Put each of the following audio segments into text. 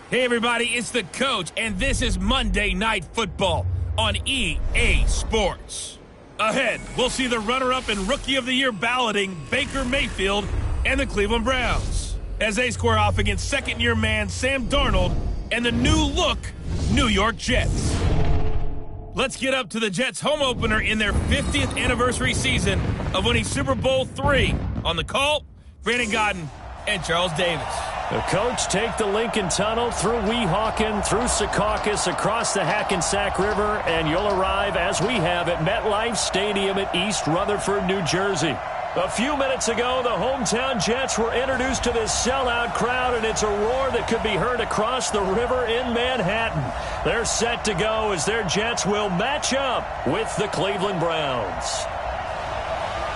Hey everybody, it's the coach, and this is Monday Night Football on EA Sports. Ahead, we'll see the runner-up and Rookie of the Year balloting Baker Mayfield and the Cleveland Browns as they square off against second-year man Sam Darnold and the new-look New York Jets. Let's get up to the Jets' home opener in their 50th anniversary season of winning Super Bowl III. On the call, Brandon Gaudin and Charles Davis. The coach take the Lincoln Tunnel through Weehawken, through Secaucus, across the Hackensack River, and you'll arrive, as we have, at MetLife Stadium at East Rutherford, New Jersey. A few minutes ago, the hometown Jets were introduced to this sellout crowd, and it's a roar that could be heard across the river in Manhattan. They're set to go as their Jets will match up with the Cleveland Browns.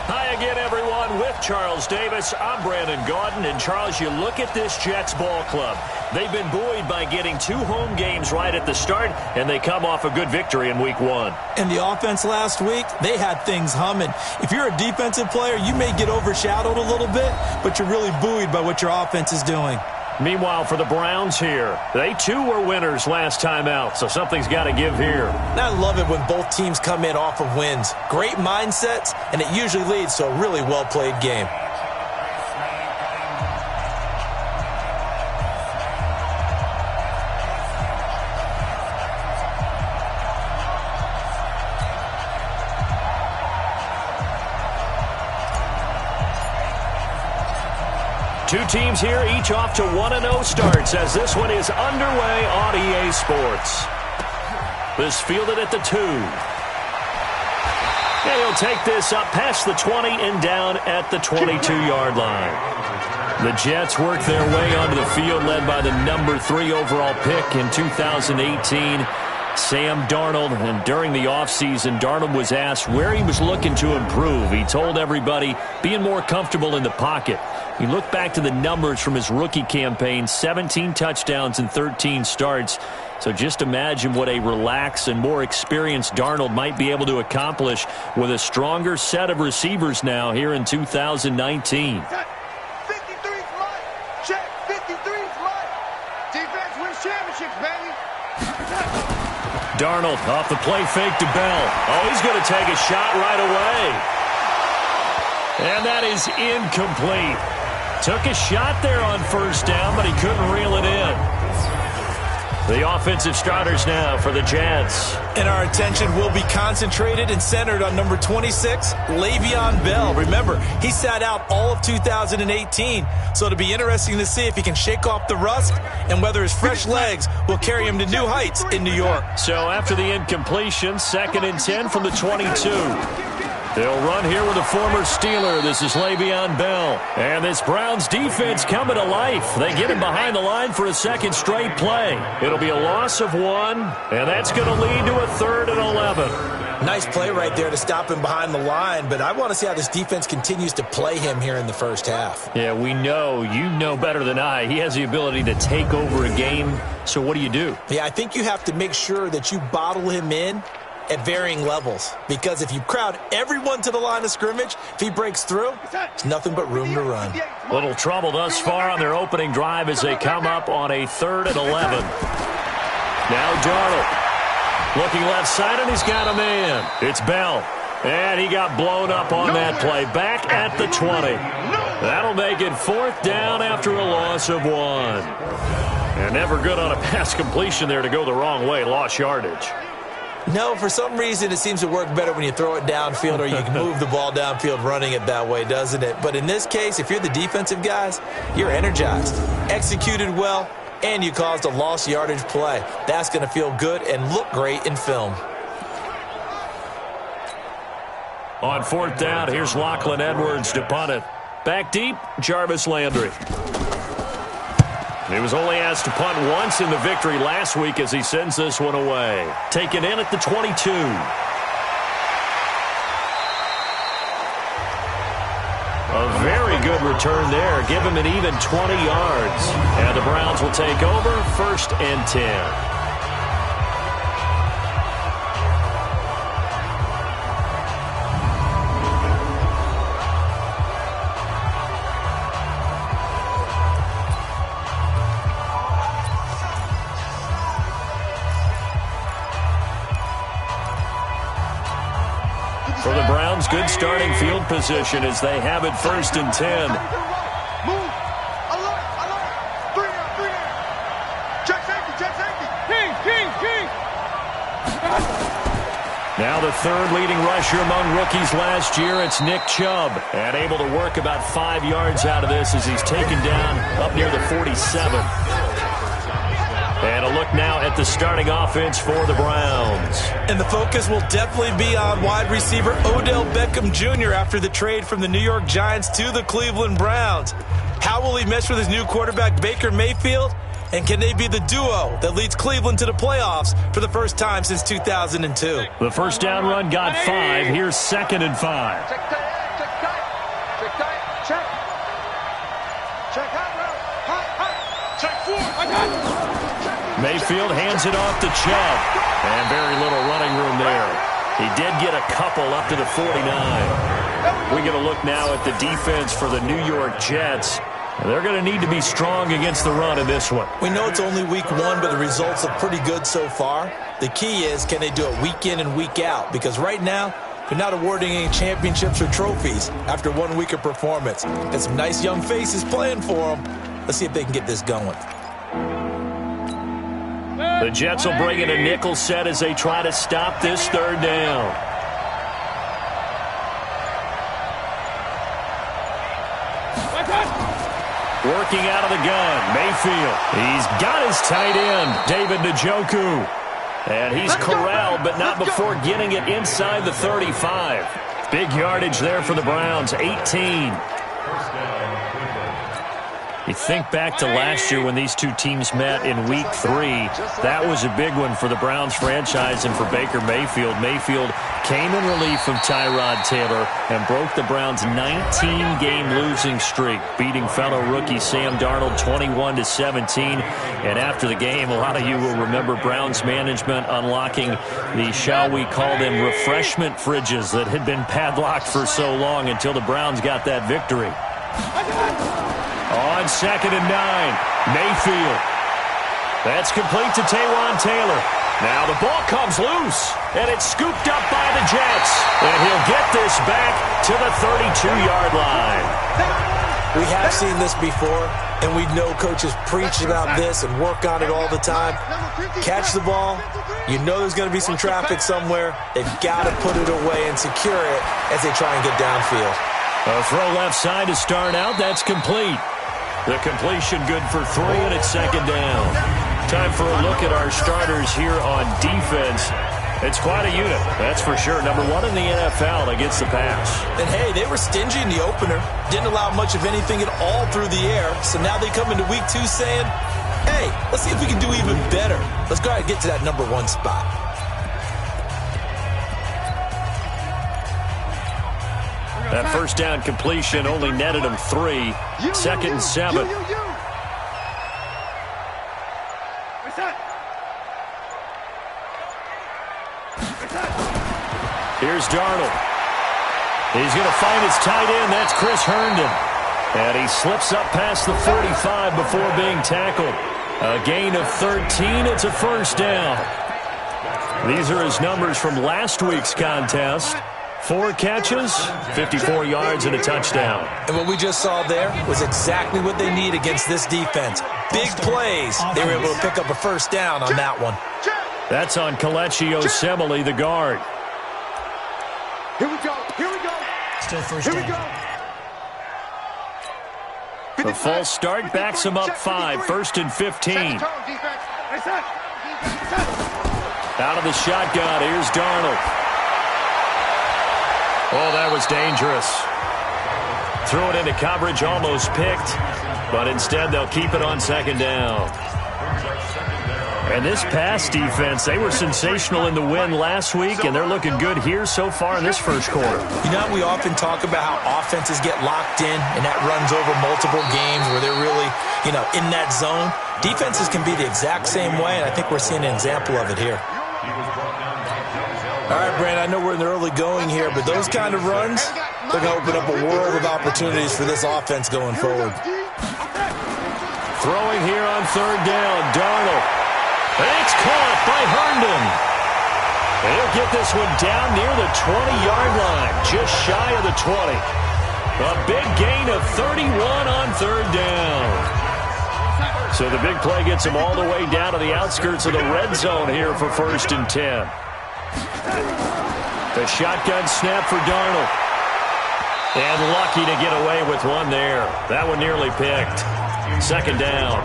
Hi again, everyone. With Charles Davis, I'm Brandon Gaudin. And, Charles, you look at this Jets ball club. They've been buoyed by getting 2 home games right at the start, and they come off a good victory in Week 1. And the offense last week, they had things humming. If you're a defensive player, you may get overshadowed a little bit, but you're really buoyed by what your offense is doing. Meanwhile, for the Browns here, they too were winners last time out, so something's got to give here. And I love it when both teams come in off of wins. Great mindsets, and it usually leads to a really well-played game. Two teams here, each off to 1-0 starts as this one is underway on EA Sports. This fielded at the 2. And he'll take this up past the 20 and down at the 22-yard line. The Jets work their way onto the field, led by the number 3 overall pick in 2018, Sam Darnold. And during the offseason, Darnold was asked where he was looking to improve. He told everybody being more comfortable in the pocket. You look back to the numbers from his rookie campaign, 17 touchdowns and 13 starts. So just imagine what a relaxed and more experienced Darnold might be able to accomplish with a stronger set of receivers now here in 2019. 53's right. Check. 53's right. Defense wins championships, baby. Darnold off the play fake to Bell. Oh, he's going to take a shot right away. And that is incomplete. Took a shot there on first down, but he couldn't reel it in. The offensive starters now for the Jets. And our attention will be concentrated and centered on number 26, Le'Veon Bell. Remember, he sat out all of 2018, so it'll be interesting to see if he can shake off the rust and whether his fresh legs will carry him to new heights in New York. So after the incompletion, 2nd and 10 from the 22. They'll run here with a former Steeler. This is Le'Veon Bell. And this Browns defense coming to life. They get him behind the line for a second straight play. It'll be a loss of 1, and that's going to lead to a 3rd and 11. Nice play right there to stop him behind the line, but I want to see how this defense continues to play him here in the first half. Yeah, we know. You know better than I. He has the ability to take over a game. So what do? Yeah, I think you have to make sure that you bottle him in at varying levels, because if you crowd everyone to the line of scrimmage, if he breaks through, there's nothing but room to run. Little trouble thus far on their opening drive as they come up on a 3rd and 11. Now Darnold looking left side, and he's got a man. It's Bell, and he got blown up on that play. Back at the 20. That'll make it 4th down after a loss of 1. And never good on a pass completion there to go the wrong way. Lost yardage. No, for some reason it seems to work better when you throw it downfield or you can move the ball downfield running it that way, doesn't it? But in this case, if you're the defensive guys, you're energized, executed well, and you caused a lost yardage play. That's going to feel good and look great in film. On 4th down, here's Lachlan Edwards to punt it. Back deep, Jarvis Landry. He was only asked to punt once in the victory last week as he sends this one away. Taken in at the 22. A very good return there. Give him an even 20 yards. And the Browns will take over 1st and 10. For the Browns, good starting field position as they have it 1st and 10. Move. Alert. 3 out. Check safety. King. Now the third leading rusher among rookies last year, it's Nick Chubb. And able to work about 5 yards out of this as he's taken down up near the 47. And a look now at the starting offense for the Browns. And the focus will definitely be on wide receiver Odell Beckham Jr. after the trade from the New York Giants to the Cleveland Browns. How will he mesh with his new quarterback Baker Mayfield? And can they be the duo that leads Cleveland to the playoffs for the first time since 2002? The first down run got 5. Here's 2nd and 5. Check tight. Check high. Check 4. I got it. Mayfield hands it off to Chubb. And very little running room there. He did get a couple up to the 49. We're going to look now at the defense for the New York Jets. They're going to need to be strong against the run in this one. We know it's only week 1, but the results are pretty good so far. The key is, can they do it week in and week out? Because right now, they're not awarding any championships or trophies after 1 week of performance. Got some nice young faces playing for them. Let's see if they can get this going. The Jets will bring in a nickel set as they try to stop this 3rd down. Working out of the gun, Mayfield. He's got his tight end, David Njoku. And he's corralled, but not before getting it inside the 35. Big yardage there for the Browns, 18. You think back to last year when these two teams met in Week 3. That was a big one for the Browns franchise and for Baker Mayfield. Mayfield came in relief from Tyrod Taylor and broke the Browns' 19-game losing streak, beating fellow rookie Sam Darnold 21-17. And after the game, a lot of you will remember Browns management unlocking the, shall we call them, refreshment fridges that had been padlocked for so long until the Browns got that victory. On 2nd and 9, Mayfield. That's complete to Taywan Taylor. Now the ball comes loose, and it's scooped up by the Jets. And he'll get this back to the 32-yard line. We have seen this before, and we know coaches preach about this and work on it all the time. Catch the ball. You know there's going to be some traffic somewhere. They've got to put it away and secure it as they try and get downfield. A throw left side to start out. That's complete. The completion good for 3, and it's 2nd down. Time for a look at our starters here on defense. It's quite a unit, that's for sure. Number 1 in the NFL against the pass. And, hey, they were stingy in the opener. Didn't allow much of anything at all through the air. So now they come into Week 2 saying, hey, let's see if we can do even better. Let's go ahead and get to that number 1 spot. That first down completion only netted him 3. 2nd and 7. Here's Darnold. He's going to find his tight end. That's Chris Herndon. And he slips up past the 45 before being tackled. A gain of 13. It's a first down. These are his numbers from last week's contest. 4 catches, 54 yards, and a touchdown. And what we just saw there was exactly what they need against this defense. Big plays. They were able to pick up a first down on that one. That's on Kelechi Osemele, the guard. Here we go. Still first down. The false start backs him up 5, 1st and 15. Out of the shotgun, here's Darnold. Oh, that was dangerous. Threw it into coverage, almost picked, but instead they'll keep it on 2nd down. And this pass defense, they were sensational in the win last week, and they're looking good here so far in this first quarter. You know, we often talk about how offenses get locked in, and that runs over multiple games where they're really, in that zone. Defenses can be the exact same way, and I think we're seeing an example of it here. All right, Brandon, I know we're in the early going here, but those kind of runs, they're going to open up a world of opportunities for this offense going forward. Throwing here on 3rd down, Darnold. And it's caught by Herndon. And he'll get this one down near the 20-yard line, just shy of the 20. A big gain of 31 on third down. So the big play gets him all the way down to the outskirts of the red zone here for 1st and 10. The shotgun snap for Darnold. And lucky to get away with one there. That one nearly picked. 2nd down.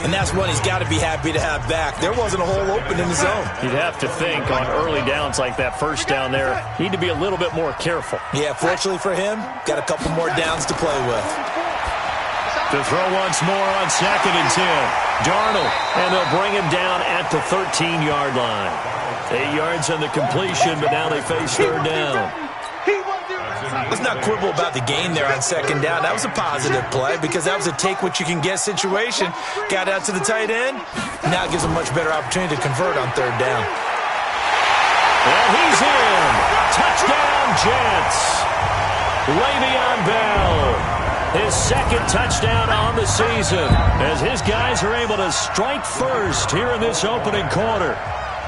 And that's one he's got to be happy to have back. There wasn't a hole open in the zone. You'd have to think on early downs like that, 1st down there, need to be a little bit more careful. Yeah, fortunately for him, got a couple more downs to play with. To throw once more on 2nd and 10. Darnold, and they'll bring him down at the 13-yard line. 8 yards on the completion, but now they face 3rd down. Let's not quibble about the gain there on 2nd down. That was a positive play because that was a take-what-you-can-get situation. Got out to the tight end. Now it gives him a much better opportunity to convert on 3rd down. And he's in. Touchdown, Jets. Le'Veon Bell. His 2nd touchdown on the season as his guys are able to strike first here in this opening quarter.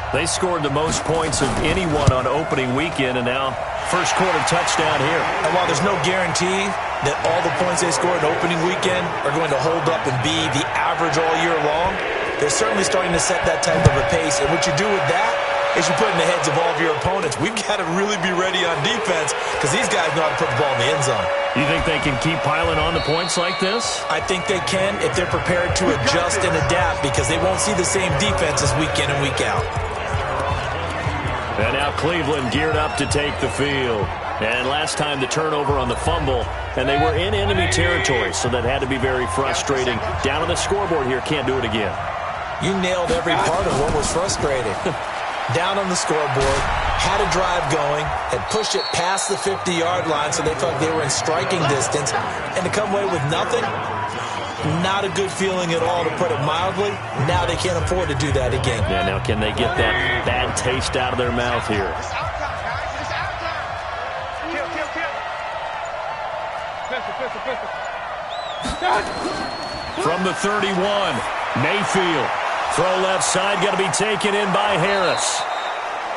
They scored the most points of anyone on opening weekend, and now first quarter touchdown here. And while there's no guarantee that all the points they scored opening weekend are going to hold up and be the average all year long, they're certainly starting to set that type of a pace. And what you do with that is you put in the heads of all of your opponents, we've got to really be ready on defense because these guys know how to put the ball in the end zone. You think they can keep piling on the points like this? I think they can if they're prepared to adjust and adapt because they won't see the same defenses week in and week out. And now Cleveland geared up to take the field. And last time the turnover on the fumble, and they were in enemy territory, so that had to be very frustrating. Down on the scoreboard here, can't do it again. You nailed every part of what was frustrating. Down on the scoreboard, had a drive going, had pushed it past the 50-yard line so they felt they were in striking distance, and to come away with nothing, not a good feeling at all, to put it mildly. Now they can't afford to do that again. Yeah, now can they get that bad taste out of their mouth here? From the 31, Mayfield. Throw left side, got to be taken in by Harris.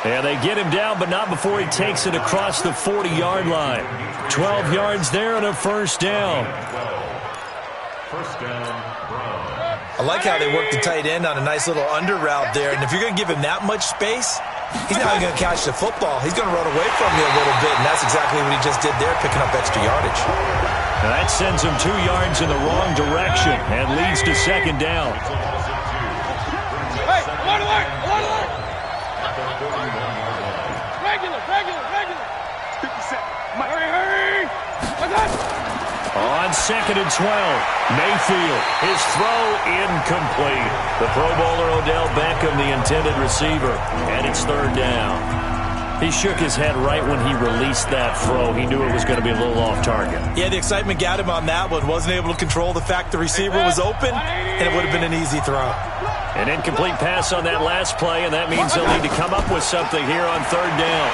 And they get him down, but not before he takes it across the 40-yard line. 12 yards there and a 1st down. I like how they work the tight end on a nice little under route there. And if you're going to give him that much space, he's not going to catch the football. He's going to run away from you a little bit, and that's exactly what he just did there, picking up extra yardage. Now that sends him 2 yards in the wrong direction and leads to 2nd down. Hey, alert! Regular. 50 cent. Hurry! On 2nd and 12, Mayfield, his throw incomplete. The Pro Bowler Odell Beckham, the intended receiver, and it's 3rd down. He shook his head right when he released that throw. He knew it was going to be a little off target. Yeah, the excitement got him on that one. Wasn't able to control the fact the receiver was open, and it would have been an easy throw. An incomplete pass on that last play, and that means they'll need to come up with something here on 3rd down.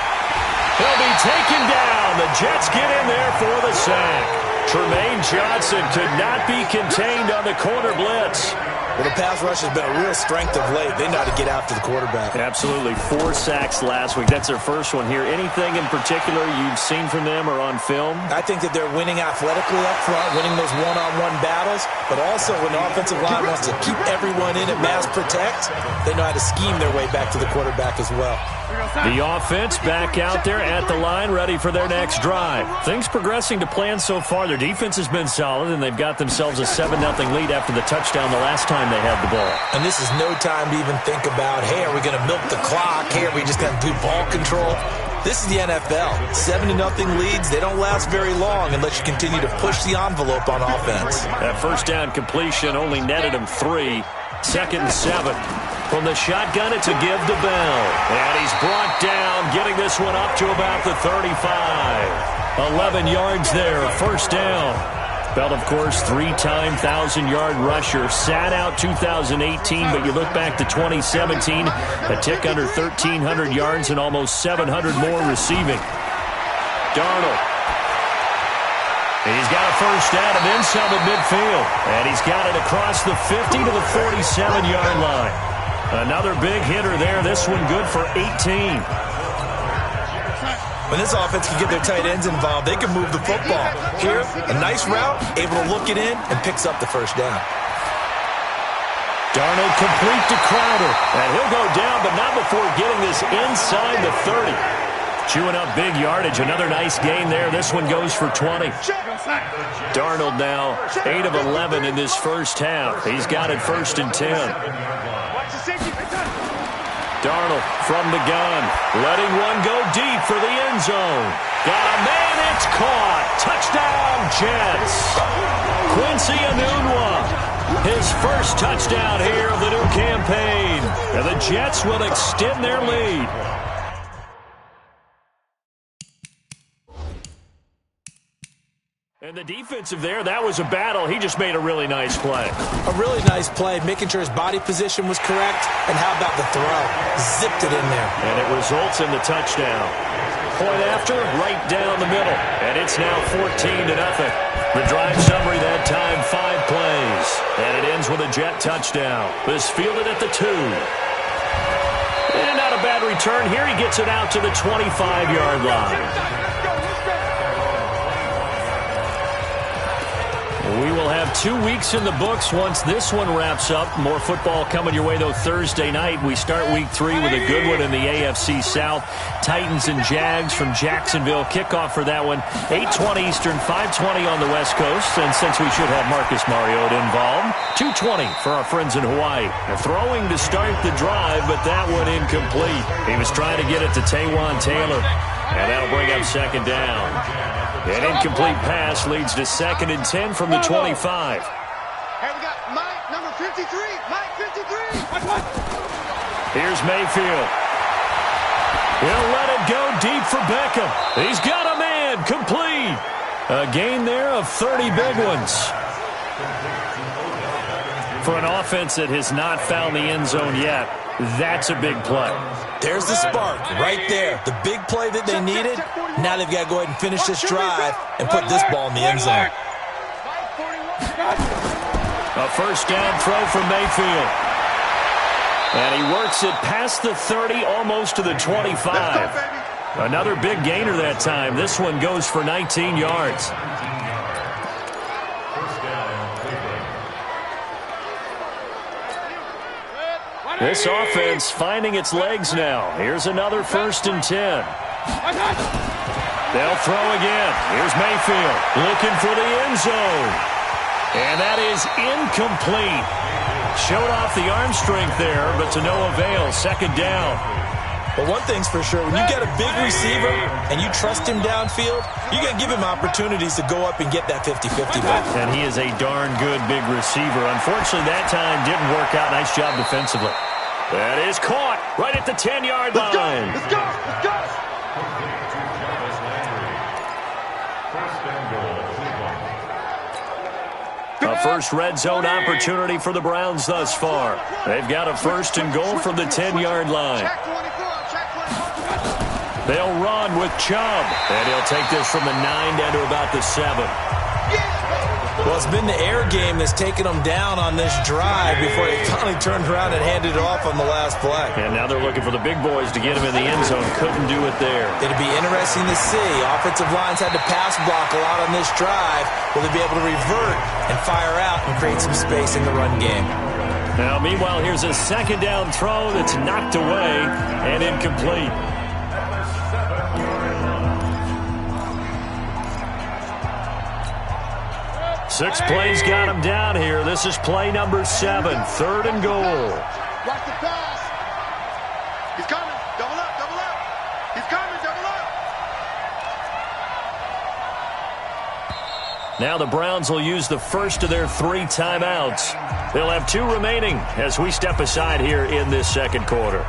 He'll be taken down. The Jets get in there for the sack. Tremaine Johnson could not be contained on the corner blitz. Well, the pass rush has been a real strength of late. They know how to get after the quarterback. Absolutely. 4 sacks last week. That's their first one here. Anything in particular you've seen from them or on film? I think that they're winning athletically up front, winning those one-on-one battles, but also when the offensive line wants to keep everyone in and mass protect, they know how to scheme their way back to the quarterback as well. The offense back out there at the line, ready for their next drive. Things progressing to plan so far. Their defense has been solid, and they've got themselves a 7-0 lead after the touchdown the last time they had the ball. And this is no time to even think about, hey, are we going to milk the clock? Hey, are we just going to do ball control? This is the NFL. 7-0 leads, they don't last very long unless you continue to push the envelope on offense. That 1st down completion only netted him 3. 2nd and 7. From the shotgun, it's a give to Bell. And he's brought down, getting this one up to about the 35. 11 yards there, 1st down. Bell, of course, 3-time 1,000-yard rusher. Sat out 2018, but you look back to 2017, a tick under 1,300 yards and almost 700 more receiving. Darnold. And he's got a 1st down and then some at midfield. And he's got it across the 50 to the 47-yard line. Another big hitter there. This one good for 18. When this offense can get their tight ends involved, they can move the football. Here, a nice route, able to look it in, and picks up the first down. Darnold complete to Crowder. And he'll go down, but not before getting this inside the 30. Chewing up big yardage. Another nice gain there. This one goes for 20. Darnold now 8 of 11 in this first half. He's got it 1st and 10. Darnold from the gun. Letting one go deep for the end zone. Got a man. It's caught. Touchdown, Jets. Quincy Enunwa. His first touchdown here of the new campaign. And the Jets will extend their lead. And the defensive there, that was a battle. He just made a really nice play. A really nice play, making sure his body position was correct. And how about the throw? Zipped it in there. And it results in the touchdown. Point after, right down the middle. And it's now 14-0. The drive summary that time, 5 plays. And it ends with a Jet touchdown. This fielded at the 2. And not a bad return here. He gets it out to the 25-yard line. We will have 2 weeks in the books once this one wraps up. More football coming your way, though, Thursday night. We start week 3 with a good one in the AFC South. Titans and Jags from Jacksonville. Kickoff for that one, 8:20 Eastern, 5:20 on the West Coast. And since we should have Marcus Mariota involved, 2:20 for our friends in Hawaii. Throwing to start the drive, but that one incomplete. He was trying to get it to Taywan Taylor. And that'll bring up 2nd down. An incomplete pass leads to 2nd and 10 from the 25. Hey, we got Mike, number 53. Mike, 53. Here's Mayfield. He'll let it go deep for Beckham. He's got a man. Complete. A gain there of 30 big ones. For an offense that has not found the end zone yet, that's a big play. There's the spark right there. The big play that they needed. Now they've got to go ahead and finish this drive and put this ball in the end zone. A first down throw from Mayfield. And he works it past the 30, almost to the 25. Another big gainer that time. This one goes for 19 yards. This offense finding its legs now. Here's another 1st and 10. They'll throw again. Here's Mayfield looking for the end zone. And that is incomplete. Showed off the arm strength there, but to no avail. 2nd down. But one thing's for sure, when you get a big receiver and you trust him downfield, you got to give him opportunities to go up and get that 50-50 back. And he is a darn good big receiver. Unfortunately, that time didn't work out. Nice job defensively. That is caught right at the 10-yard line. Let's go. Let's go. A first red zone opportunity for the Browns thus far. They've got a 1st and goal from the 10-yard line. They'll run with Chubb. And he'll take this from the 9 down to about the 7. Well, it's been the air game that's taken them down on this drive before they finally turned around and handed it off on the last play. And now they're looking for the big boys to get him in the end zone. Couldn't do it there. It'll be interesting to see. Offensive lines had to pass block a lot on this drive. Will they be able to revert and fire out and create some space in the run game? Now, meanwhile, here's a 2nd down throw that's knocked away and incomplete. Six plays got him down here. This is play number 7, 3rd and goal. Watch the pass. He's coming. Double up, double up. He's coming, double up. Now the Browns will use the first of their 3 timeouts. They'll have 2 remaining as we step aside here in this 2nd quarter.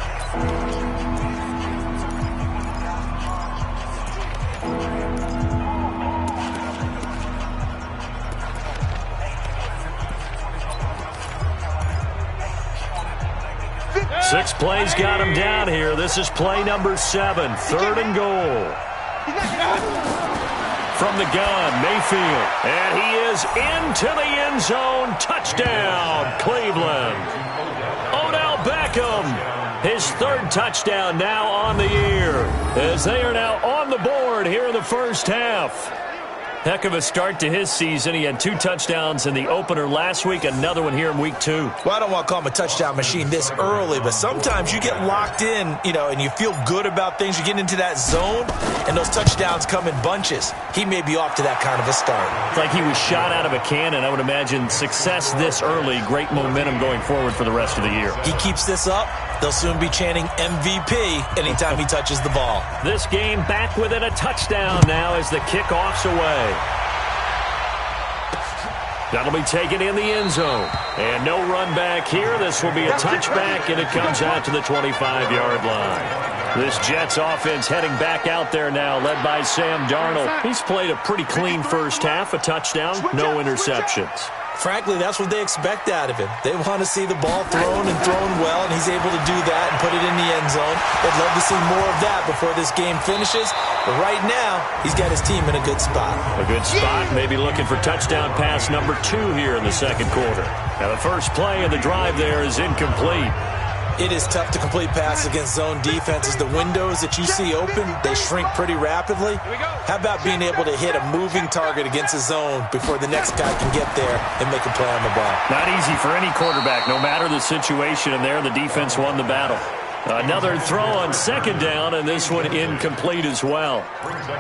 Six plays got him down here. This is play number 7, 3rd and goal. From the gun, Mayfield. And he is into the end zone. Touchdown, Cleveland. Odell Beckham Beckham. His third touchdown now on the year, as they are now on the board here in the first half. Heck of a start to his season. He had 2 touchdowns in the opener last week, another one here in week 2. Well, I don't want to call him a touchdown machine this early, but sometimes you get locked in, and you feel good about things. You get into that zone, and those touchdowns come in bunches. He may be off to that kind of a start. It's like he was shot out of a cannon. I would imagine success this early, great momentum going forward for the rest of the year. He keeps this up, they'll soon be chanting MVP anytime he touches the ball. This game back within a touchdown now as the kickoff's away. That'll be taken in the end zone. And no run back here. This will be a touchback, and it comes out to the 25-yard line. This Jets offense heading back out there now, led by Sam Darnold. He's played a pretty clean first half, a touchdown, no interceptions. Frankly, that's what they expect out of him. They want to see the ball thrown and thrown well, and he's able to do that and put it in the end zone. They'd love to see more of that before this game finishes. But right now, he's got his team in a good spot. A good spot, maybe looking for touchdown pass number 2 here in the second quarter. Now the first play of the drive there is incomplete. It is tough to complete passes against zone defenses. The windows that you see open, they shrink pretty rapidly. How about being able to hit a moving target against a zone before the next guy can get there and make a play on the ball? Not easy for any quarterback, no matter the situation, and there the defense won the battle. Another throw on second down, and this one incomplete as well.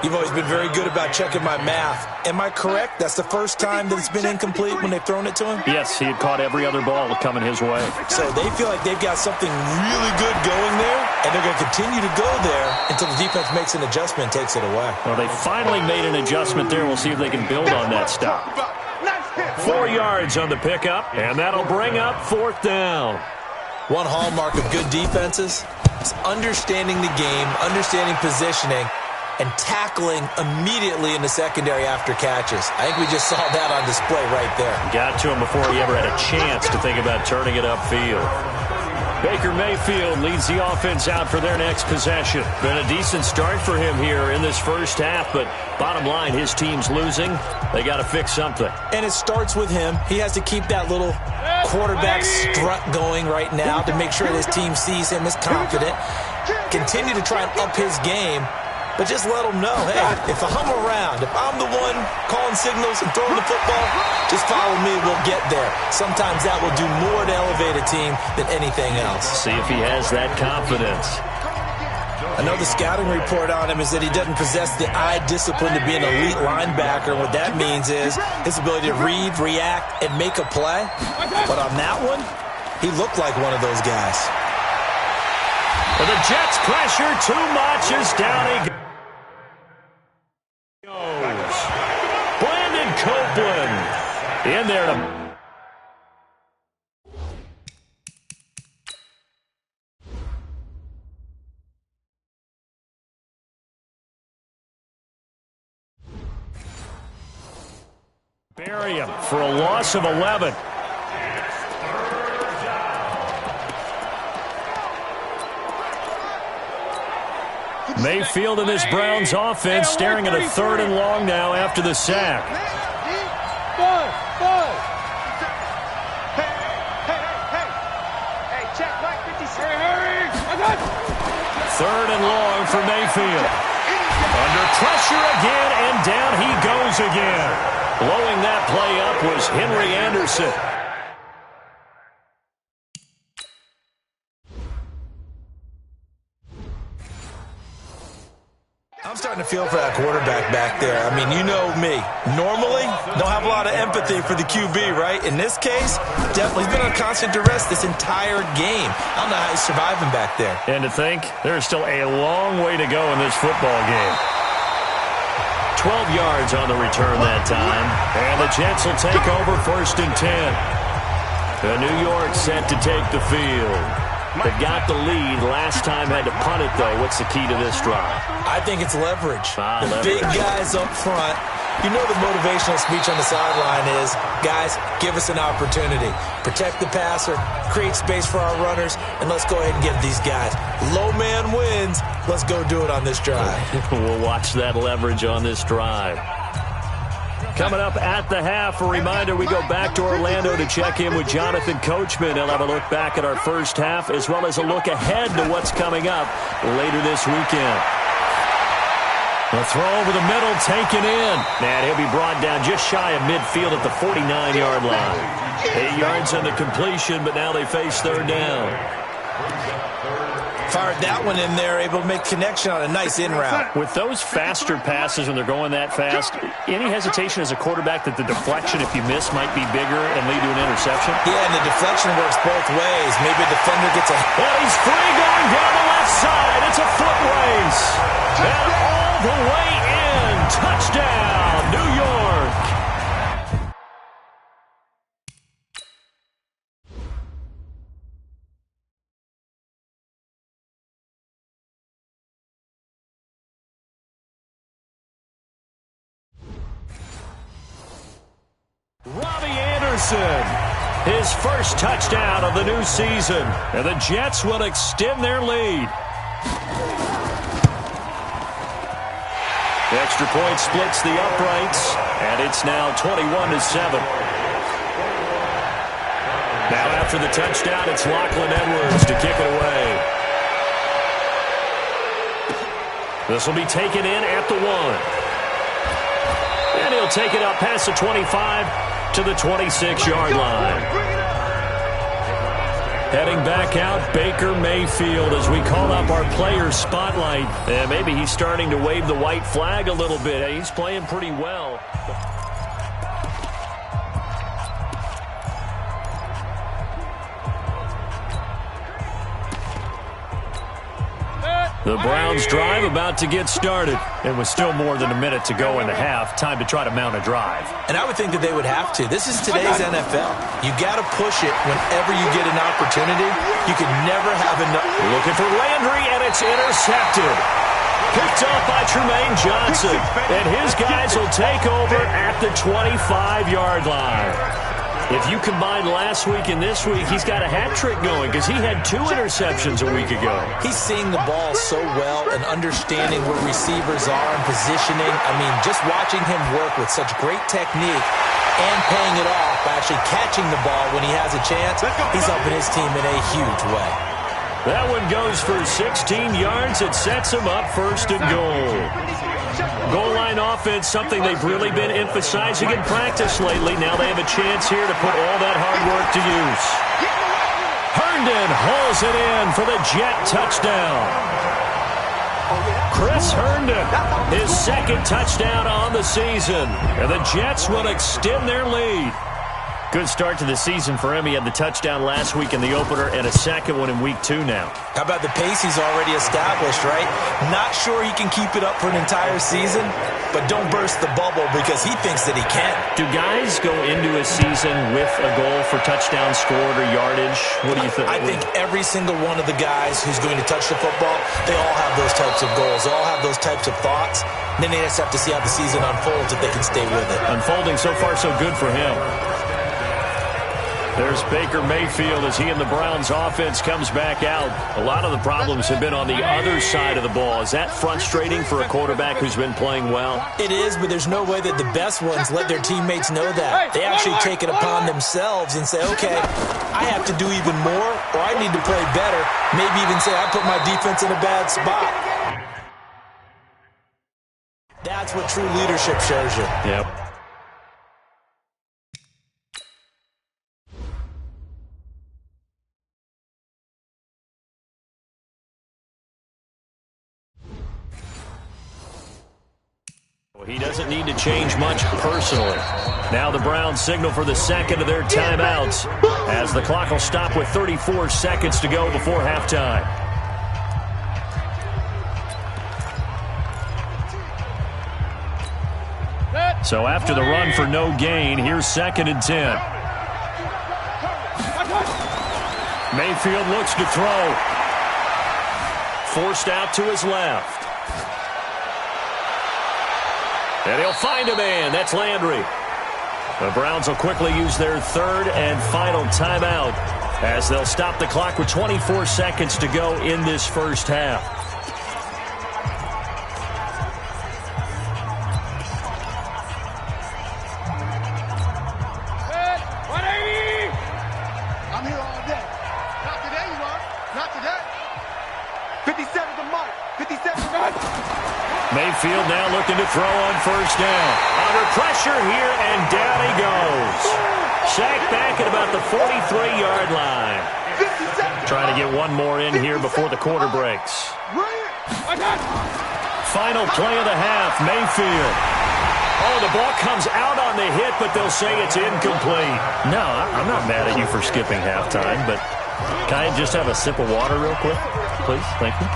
You've always been very good about checking my math. Am I correct? That's the first time that it's been incomplete when they've thrown it to him? Yes, he had caught every other ball coming his way. So they feel like they've got something really good going there, and they're going to continue to go there until the defense makes an adjustment and takes it away. Well, they finally made an adjustment there. We'll see if they can build on that stop. 4 yards on the pickup, and that'll bring up 4th down. One hallmark of good defenses is understanding the game, understanding positioning, and tackling immediately in the secondary after catches. I think we just saw that on display right there. Got to him before he ever had a chance to think about turning it upfield. Baker Mayfield leads the offense out for their next possession. Been a decent start for him here in this first half, but bottom line, his team's losing. They got to fix something. And it starts with him. He has to keep that little quarterback strut going right now to make sure his team sees him as confident. Continue to try and up his game, but just let him know, hey, if I'm around, if I'm the one calling signals and throwing the football, just follow me, we'll get there. Sometimes that will do more to elevate a team than anything else. See if he has that confidence. I know the scouting report on him is that he doesn't possess the eye discipline to be an elite linebacker. What that means is his ability to read, react, and make a play. But on that one, he looked like one of those guys. But the Jets pressure too much as down he goes. Brandon Copeland in there to... bury him for a loss of 11. Mayfield and this Browns offense staring at a 3rd and long now after the sack. Third and long for Mayfield. Under pressure again, and down he goes again. Blowing that play up was Henry Anderson. I'm starting to feel for that quarterback back there. I mean, you know me. Normally, don't have a lot of empathy for the QB, right? In this case, definitely he's been on constant duress this entire game. I don't know how he's surviving back there. And to think, there's still a long way to go in this football game. 12 yards on the return that time. And the Jets will take over 1st and 10. New York set to take the field. They got the lead. Last time had to punt it, though. What's the key to this drive? I think it's leverage. The leverage. Big guys up front. You know the motivational speech on the sideline is, guys, give us an opportunity. Protect the passer, create space for our runners, and let's go ahead and get these guys. Low man wins. Let's go do it on this drive. We'll watch that leverage on this drive. Coming up at the half, a reminder, we go back to Orlando to check in with Jonathan Coachman. He'll have a look back at our first half as well as a look ahead to what's coming up later this weekend. The throw over the middle, taken in. And he'll be brought down just shy of midfield at the 49-yard line. 8 yards on the completion, but now they face third down. Fired that one in there, able to make connection on a nice in route. With those faster passes when they're going that fast, any hesitation as a quarterback that the deflection, if you miss, might be bigger and lead to an interception? Yeah, and the deflection works both ways. Maybe a defender gets a... Well, he's free going down the left side. It's a foot race. And all the way in. Touchdown, New York. Robbie Anderson, his first touchdown of the new season, and the Jets will extend their lead. The extra point splits the uprights, and it's now 21-7. Now after the touchdown, it's Lachlan Edwards to kick it away. This will be taken in at the 1. And he'll take it up past the 25 to the 26-yard line. Heading back out, Baker Mayfield as we call up our player spotlight. And maybe he's starting to wave the white flag a little bit. He's playing pretty well. The Browns drive about to get started. And with still more than a minute to go in the half, time to try to mount a drive. And I would think that they would have to. This is today's NFL. You got to push it whenever you get an opportunity. You can never have enough. Looking for Landry, and it's intercepted. Picked up by Tremaine Johnson. And his guys will take over at the 25-yard line. If you combine last week and this week, he's got a hat trick going because he had 2 interceptions a week ago. He's seeing the ball so well and understanding where receivers are and positioning. I mean, just watching him work with such great technique and paying it off by actually catching the ball when he has a chance, he's helping his team in a huge way. That one goes for 16 yards. It sets him up first and goal. Goal line offense, something they've really been emphasizing in practice lately. Now they have a chance here to put all that hard work to use. Herndon hauls it in for the Jet touchdown. Chris Herndon, his second touchdown on the season. And the Jets will extend their lead. Good start to the season for him. He had the touchdown last week in the opener and a second one in week 2 now. How about the pace he's already established, right? Not sure he can keep it up for an entire season, but don't burst the bubble because he thinks that he can. Do guys go into a season with a goal for touchdown scored or yardage? What do you think? I think every single one of the guys who's going to touch the football, they all have those types of goals. They all have those types of thoughts. And then they just have to see how the season unfolds if they can stay with it. Unfolding so far so good for him. There's Baker Mayfield as he and the Browns offense comes back out. A lot of the problems have been on the other side of the ball. Is that frustrating for a quarterback who's been playing well? It is, but there's no way that the best ones let their teammates know that. They actually take it upon themselves and say, okay, I have to do even more, or I need to play better. Maybe even say, I put my defense in a bad spot. That's what true leadership shows you. Yep. He doesn't need to change much personally. Now the Browns signal for the second of their timeouts as the clock will stop with 34 seconds to go before halftime. So after the run for no gain, here's 2nd and 10. Mayfield looks to throw. Forced out to his left. And he'll find a man. That's Landry. The Browns will quickly use their 3rd and final timeout as they'll stop the clock with 24 seconds to go in this first half. Mayfield now looking to throw on first down. Under pressure here, and down he goes. Sacked back at about the 43-yard line. Trying to get one more in here before the quarter breaks. Final play of the half, Mayfield. Oh, the ball comes out on the hit, but they'll say it's incomplete. No, I'm not mad at you for skipping halftime, but can I just have a sip of water real quick, please? Thank you.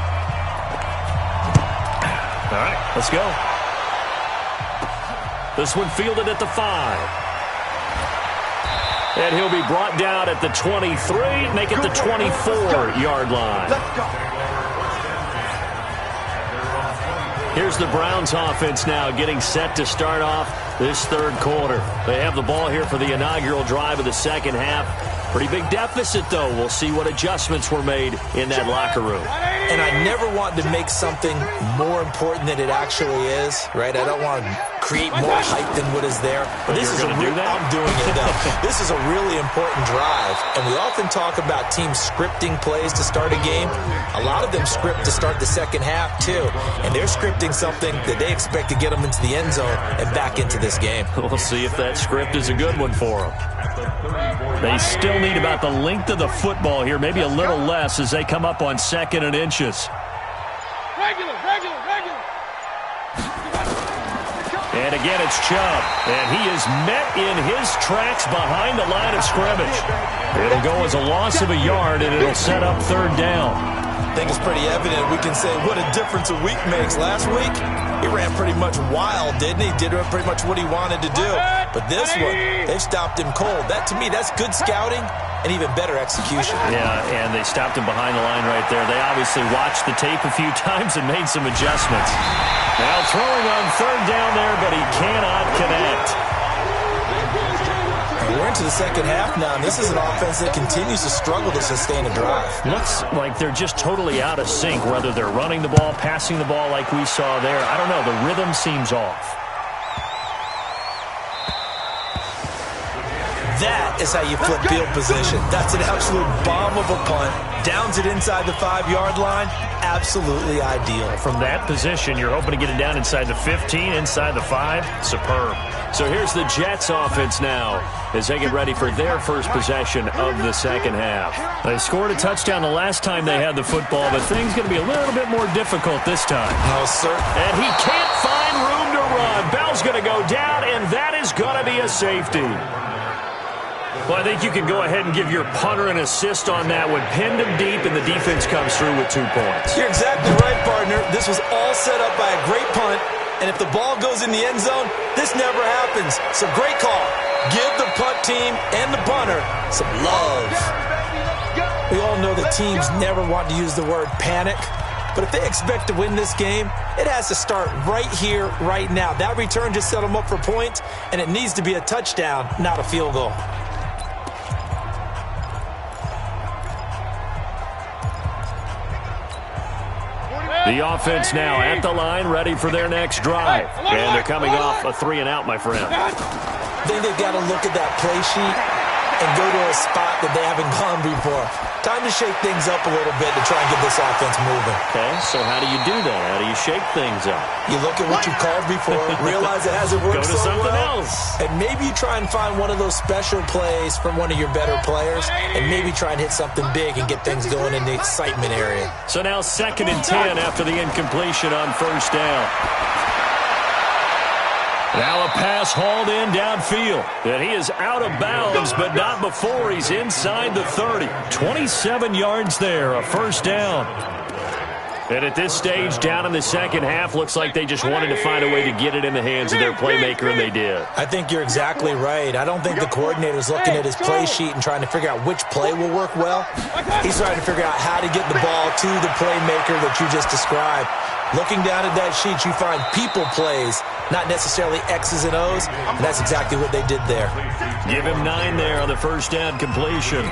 All right, let's go. This one fielded at the 5. And he'll be brought down at the 23, make it the 24-yard line. Let's go. Here's the Browns offense now getting set to start off this third quarter. They have the ball here for the inaugural drive of the second half. Pretty big deficit, though. We'll see what adjustments were made in that locker room. And I never want to make something more important than it actually is, right? I don't want to create more hype than what is there. But this is I'm doing it, though. This is a really important drive. And we often talk about teams scripting plays to start a game. A lot of them script to start the second half, too. And they're scripting something that they expect to get them into the end zone and back into this game. We'll see if that script is a good one for them. They still need about the length of the football here, maybe a little less as they come up on 2nd and inches. Regular. And again, it's Chubb. And he is met in his tracks behind the line of scrimmage. It'll go as a loss of a yard, and it'll set up third down. I think it's pretty evident. We can say what a difference a week makes. Last week, he ran pretty much wild, didn't he? Did pretty much what he wanted to do. But this one, they stopped him cold. That, to me, that's good scouting and even better execution. Yeah, and they stopped him behind the line right there. They obviously watched the tape a few times and made some adjustments. Now throwing on third down there, but he cannot connect. We're into the second half now, and this is an offense that continues to struggle to sustain a drive. Looks like they're just totally out of sync, whether they're running the ball, passing the ball like we saw there. I don't know. The rhythm seems off. That is how you flip field position. That's an absolute bomb of a punt. Downs it inside the 5-yard line. Absolutely ideal. From that position, you're hoping to get it down inside the 15, inside the 5. Superb. So here's the Jets offense now as they get ready for their first possession of the second half. They scored a touchdown the last time they had the football, but things going to be a little bit more difficult this time. No, sir. And he can't find room to run. Bell's going to go down, and that is going to be a safety. Well, I think you can go ahead and give your punter an assist on that one. Pinned him deep, and the defense comes through with 2 points. You're exactly right, partner. This was all set up by a great punt, and if the ball goes in the end zone, this never happens. So great call. Give the punt team and the punter some love. We all know that teams never want to use the word panic, but if they expect to win this game, it has to start right here, right now. That return just set them up for points, and it needs to be a touchdown, not a field goal. The offense now at the line, ready for their next drive. And they're coming off a 3-and-out, my friend. I think they've got to look at that play sheet and go to a spot that they haven't gone before. Time to shake things up a little bit to try and get this offense moving. Okay, so how do you do that? How do you shake things up? You look at what you called before, realize it hasn't worked so well. Go to something else. And maybe you try and find one of those special plays from one of your better players, and maybe try and hit something big and get things going in the excitement area. So now 2nd and 10 after the incompletion on first down. Now a pass hauled in downfield. And he is out of bounds, but not before he's inside the 30. 27 yards there, a first down. And at this stage, down in the second half, looks like they just wanted to find a way to get it in the hands of their playmaker, and they did. I think you're exactly right. I don't think the coordinator's looking at his play sheet and trying to figure out which play will work well. He's trying to figure out how to get the ball to the playmaker that you just described. Looking down at that sheet, you find people plays, not necessarily X's and O's, and that's exactly what they did there. Give him 9 there on the first down completion.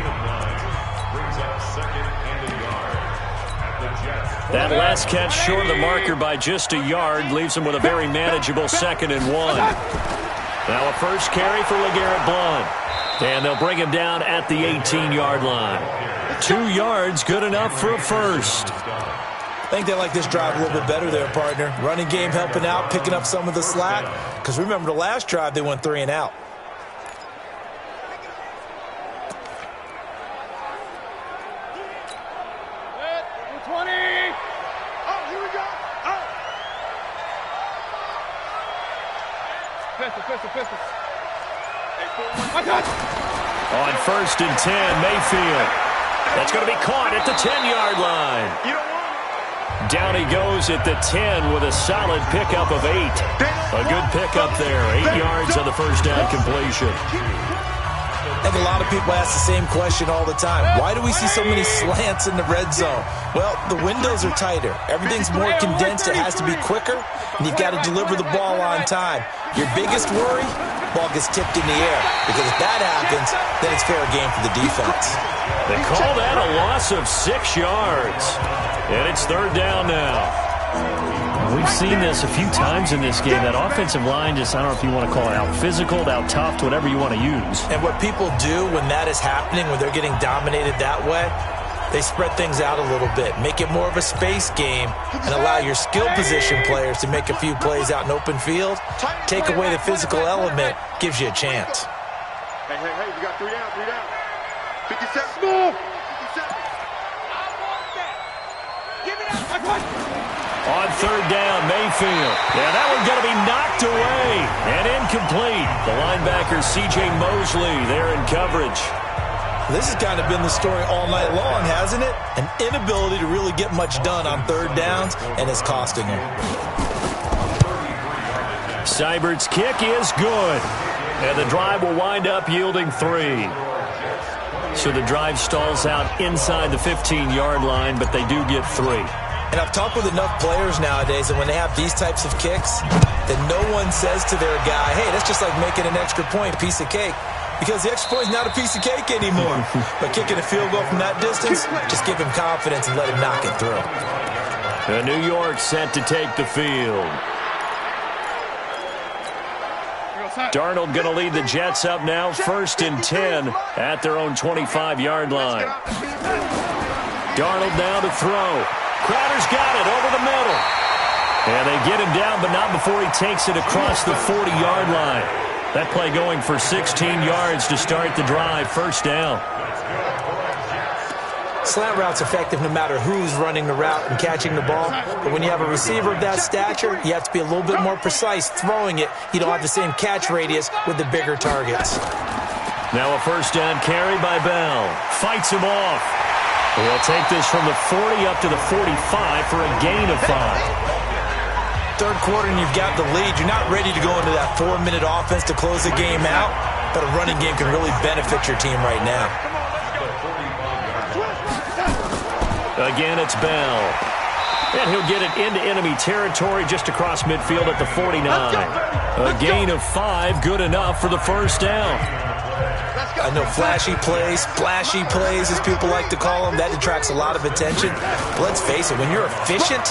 That last catch short of the marker by just a yard leaves him with a very manageable 2nd and 1. Now a first carry for LeGarrette Blount. And they'll bring him down at the 18-yard line. 2 yards, good enough for a first. I think they like this drive a little bit better there, partner. Running game helping out, picking up some of the slack. Because remember, the last drive, they went 3 and out. On 1st and 10, Mayfield. That's going to be caught at the 10-yard line. Down he goes at the 10 with a solid pickup of 8. A good pickup there. 8 yards on the first down completion. I think a lot of people ask the same question all the time. Why do we see so many slants in the red zone? Well, the windows are tighter. Everything's more condensed. It has to be quicker, and you've got to deliver the ball on time. Your biggest worry, ball gets tipped in the air. Because if that happens, then it's fair game for the defense. They call that a loss of 6 yards. And it's 3rd down now. We've seen this a few times in this game. That offensive line just, I don't know if you want to call it out physical, out tough, whatever you want to use. And what people do when that is happening, when they're getting dominated that way, they spread things out a little bit, make it more of a space game, and allow your skill position players to make a few plays out in open field. Take away the physical element, gives you a chance. Hey, you got 3 down, 3 down. 50 seconds. Move. 50 seconds. I want that. Give it up. On 3rd down, Mayfield. Yeah, that one's going to be knocked away and incomplete. The linebacker, C.J. Mosley, there in coverage. This has kind of been the story all night long, hasn't it? An inability to really get much done on 3rd downs, and it's costing him. Seibert's kick is good. And the drive will wind up yielding 3. So the drive stalls out inside the 15-yard line, but they do get 3. And I've talked with enough players nowadays, and when they have these types of kicks, then no one says to their guy, hey, that's just like making an extra point, piece of cake. Because the extra point is not a piece of cake anymore. But kicking a field goal from that distance, just give him confidence and let him knock it through. New York set to take the field. Darnold going to lead the Jets up now, 1st and 10 at their own 25-yard line. Darnold now to throw. Crowder's got it over the middle. And they get him down, but not before he takes it across the 40-yard line. That play going for 16 yards to start the drive. 1st down. Slant route's effective no matter who's running the route and catching the ball. But when you have a receiver of that stature, you have to be a little bit more precise throwing it. You don't have the same catch radius with the bigger targets. Now a 1st down carry by Bell. Fights him off. He'll take this from the 40 up to the 45 for a gain of 5. 3rd quarter and you've got the lead. You're not ready to go into that 4-minute offense to close the game out, but a running game can really benefit your team right now. Again, it's Bell. And he'll get it into enemy territory just across midfield at the 49. A gain of 5, good enough for the 1st down. I know flashy plays, splashy plays, as people like to call them, that attracts a lot of attention. But let's face it, when you're efficient,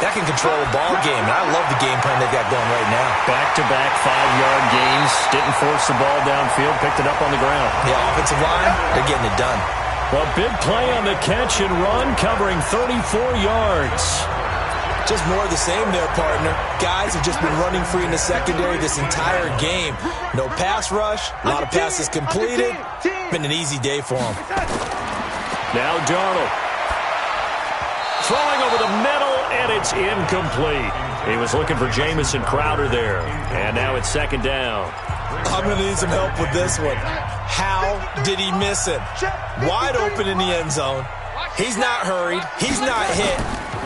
that can control a ball game. And I love the game plan they've got going right now. Back-to-back 5-yard gains. Didn't force the ball downfield. Picked it up on the ground. Yeah, offensive line, they're getting it done. A big play on the catch and run, covering 34 yards. Just more of the same there, partner. Guys have just been running free in the secondary this entire game. No pass rush, a lot of passes completed. Been an easy day for them. Now Darnold. Throwing over the middle, and it's incomplete. He was looking for Jamison Crowder there. And now it's 2nd down. I'm going to need some help with this one. How did he miss it? Wide open in the end zone. He's not hurried. He's not hit.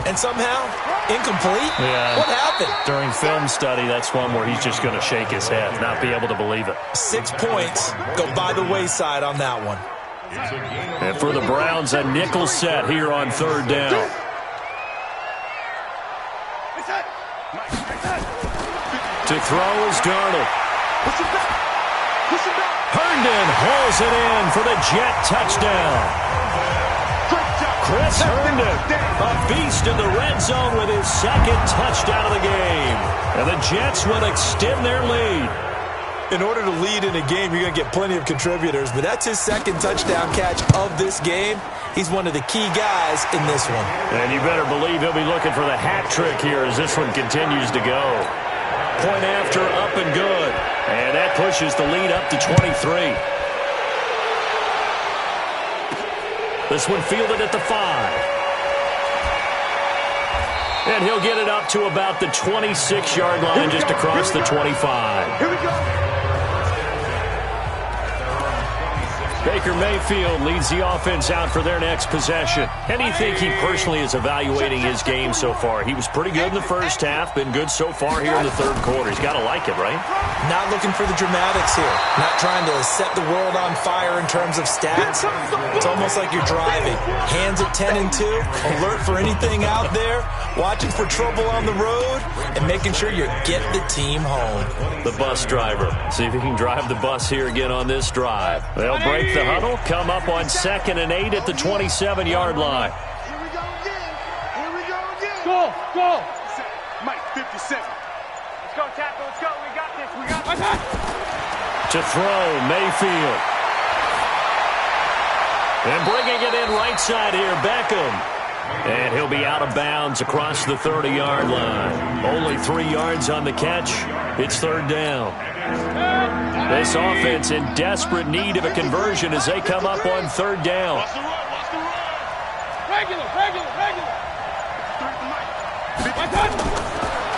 And somehow, incomplete? Yeah. What happened? During film study, that's one where he's just going to shake his head, not be able to believe it. 6 points go by the wayside on that one. And for the Browns, a nickel set here on 3rd down. To throw is Darnold. Herndon hauls it in for the Jet touchdown. Chris Herndon, a beast in the red zone with his 2nd touchdown of the game. And the Jets will extend their lead. In order to lead in a game, you're going to get plenty of contributors, but that's his second touchdown catch of this game. He's one of the key guys in this one. And you better believe he'll be looking for the hat trick here as this one continues to go. Point after, up and good. And that pushes the lead up to 23. This one fielded at the 5. And he'll get it up to about the 26-yard line, just across the 25. Here we go. Baker Mayfield leads the offense out for their next possession. How do you think he personally is evaluating his game so far? He was pretty good in the first half, been good so far here in the third quarter. He's got to like it, right? Not looking for the dramatics here. Not trying to set the world on fire in terms of stats. It's almost like you're driving. Hands at 10 and 2, alert for anything out there, watching for trouble on the road, and making sure you get the team home. The bus driver. See if he can drive the bus here again on this drive. They'll break the huddle, come up on 2nd and 8 at the 27-yard line. Here we go again. Here we go again. Go. Mike, 57. Let's go, tackle. Let's go. We got this. We got this. To throw, Mayfield. And bringing it in right side here, Beckham. And he'll be out of bounds across the 30-yard line. Only 3 yards on the catch. It's third down. This offense in desperate need of a conversion as they come up on third down. Regular.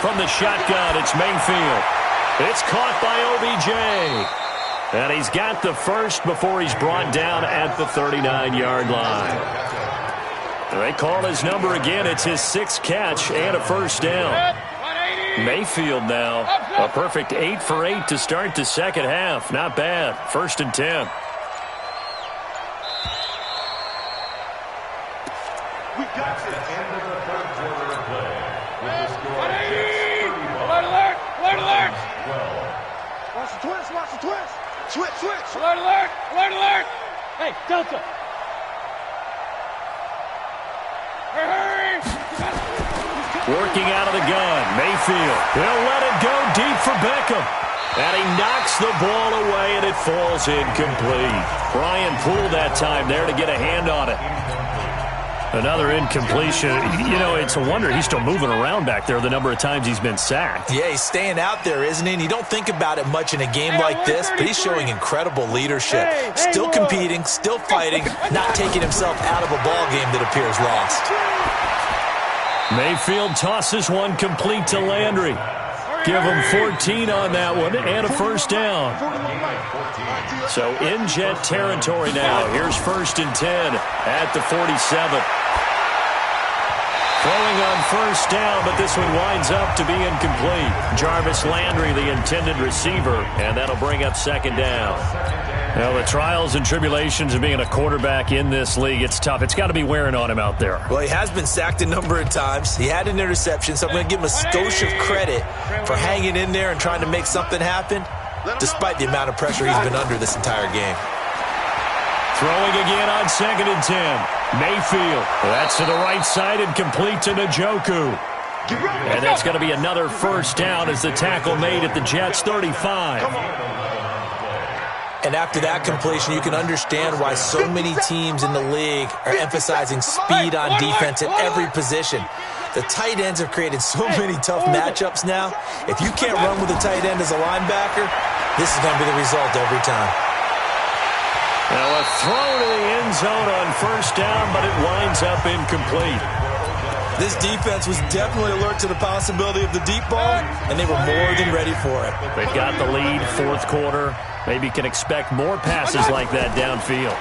From the shotgun, it's Mayfield. It's caught by OBJ. And he's got the first before he's brought down at the 39-yard line. They call his number again. It's his 6th catch and a first down. Mayfield now, a perfect 8 for 8 to start the second half. Not bad. 1st and 10. We got this. End of the third quarter of play. Alert. Watch the twist. Switch. Alert. Hey, Delta. Hurry. Working out of the gun, Mayfield. He'll let it go deep for Beckham. And he knocks the ball away, and it falls incomplete. Brian Poole that time there to get a hand on it. Another incompletion. You know, it's a wonder he's still moving around back there the number of times he's been sacked. Yeah, he's staying out there, isn't he? And you don't think about it much in a game like this, but he's showing incredible leadership. Still competing, still fighting, not taking himself out of a ball game that appears lost. Mayfield tosses one complete to Landry. Give him 14 on that one and a first down. So in Jet territory now. Here's 1st and 10 at the 47. Throwing on first down, but this one winds up to be incomplete. Jarvis Landry, the intended receiver, and that'll bring up 2nd down. Well, the trials and tribulations of being a quarterback in this league, it's tough. It's got to be wearing on him out there. Well, he has been sacked a number of times. He had an interception, so I'm going to give him a skosh of credit for hanging in there and trying to make something happen, despite the amount of pressure he's been under this entire game. Throwing again on 2nd and 10. Mayfield. That's to the right side and complete to Njoku. And that's going to be another first down as the tackle made at the Jets' 35. And after that completion, you can understand why so many teams in the league are emphasizing speed on defense at every position. The tight ends have created so many tough matchups now. If you can't run with a tight end as a linebacker, this is going to be the result every time. Now a throw to the end zone on first down, but it winds up incomplete. This defense was definitely alert to the possibility of the deep ball, and they were more than ready for it. They've got the lead, 4th quarter. Maybe can expect more passes like that downfield.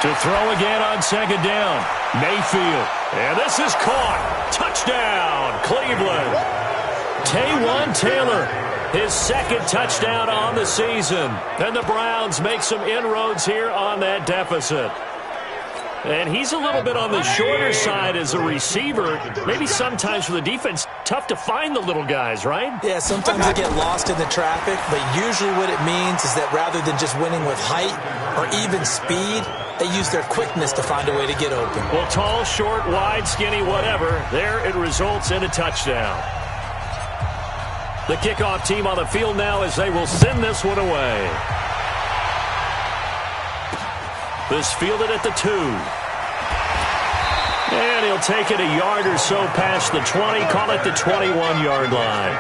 To throw again on 2nd down. Mayfield. And this is caught. Touchdown, Cleveland. Taywan Taylor, his 2nd touchdown on the season. And the Browns make some inroads here on that deficit. And he's a little bit on the shorter side as a receiver. Maybe sometimes for the defense, tough to find the little guys, right? Yeah, sometimes they get lost in the traffic, but usually what it means is that rather than just winning with height or even speed, they use their quickness to find a way to get open. Well, tall, short, wide, skinny, whatever, there it results in a touchdown. The kickoff team on the field now as they will send this one away. This fielded at the 2. And he'll take it a yard or so past the 20, call it the 21-yard line.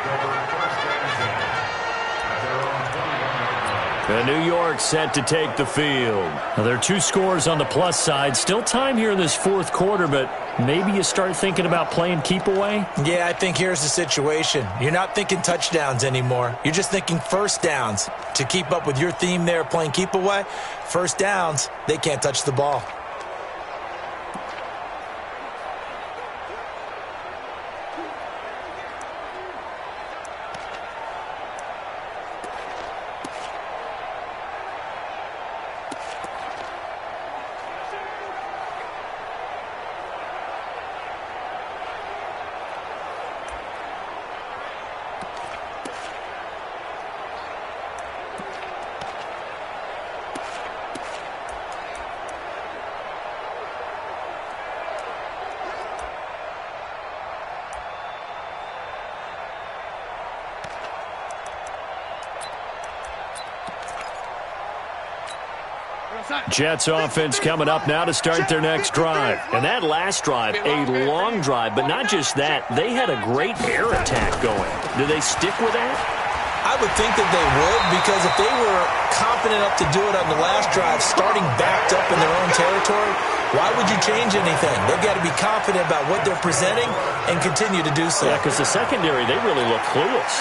And New York set to take the field. Now, there are 2 scores on the plus side. Still time here in this fourth quarter, but maybe you start thinking about playing keep away? Yeah, I think here's the situation. You're not thinking touchdowns anymore. You're just thinking first downs. To keep up with your theme there, playing keep away, first downs, they can't touch the ball. Jets offense coming up now to start their next drive. And that last drive, a long drive, but not just that. They had a great air attack going. Do they stick with that? I would think that they would, because if they were confident enough to do it on the last drive, starting backed up in their own territory, why would you change anything? They've got to be confident about what they're presenting and continue to do so. Yeah, because the secondary, they really look clueless.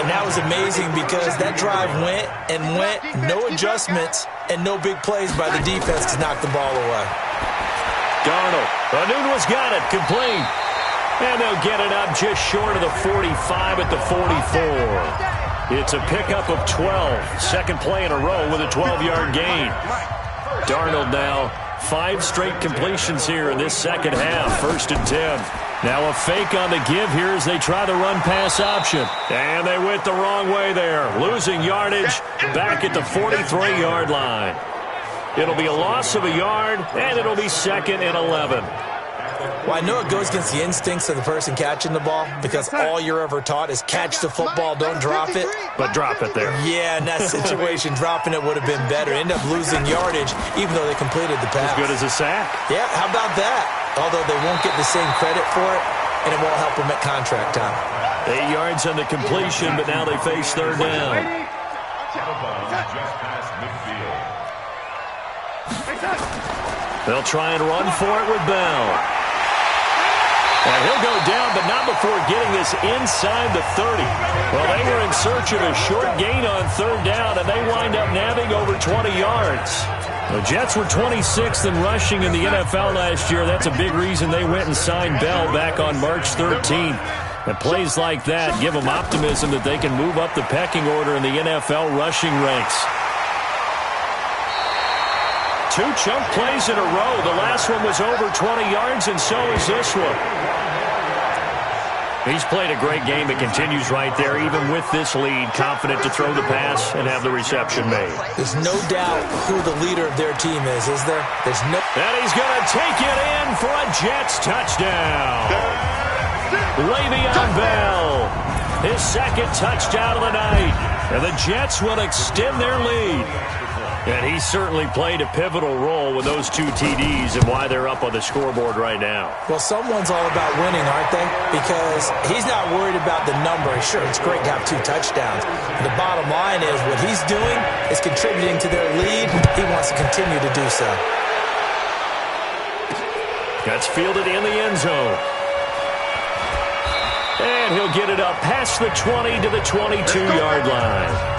And that was amazing because that drive went and went, no adjustments, and no big plays by the defense to knock the ball away. Darnold. Anunwa's got it. Complete. And they'll get it up just short of the 45 at the 44. It's a pickup of 12. Second play in a row with a 12-yard gain. Darnold now 5 straight completions here in this second half. 1st and 10. Now a fake on the give here as they try the run-pass option. And they went the wrong way there. Losing yardage back at the 43-yard line. It'll be a loss of a yard, and it'll be 2nd and 11. Well, I know it goes against the instincts of the person catching the ball because all you're ever taught is catch the football, don't drop it. But drop it there. Yeah, in that situation, dropping it would have been better. End up losing yardage even though they completed the pass. As good as a sack. Yeah, how about that? Although they won't get the same credit for it, and it won't help them at contract time. 8 yards on the completion, but now they face 3rd down. They'll try and run for it with Bell. And he'll go down, but not before getting this inside the 30. Well, they were in search of a short gain on 3rd down, and they wind up nabbing over 20 yards. The Jets were 26th in rushing in the NFL last year. That's a big reason they went and signed Bell back on March 13th. And plays like that give them optimism that they can move up the pecking order in the NFL rushing ranks. 2 chunk plays in a row. The last one was over 20 yards, and so is this one. He's played a great game. It continues right there, even with this lead, confident to throw the pass and have the reception made. There's no doubt who the leader of their team is there? There's no... And he's going to take it in for a Jets touchdown. Le'Veon Bell, his 2nd touchdown of the night. And the Jets will extend their lead. And he certainly played a pivotal role with those 2 TDs and why they're up on the scoreboard right now. Well, someone's all about winning, aren't they? Because he's not worried about the number. Sure, it's great to have 2 touchdowns. The bottom line is what he's doing is contributing to their lead. He wants to continue to do so. That's fielded in the end zone. And he'll get it up past the 20 to the 22-yard line.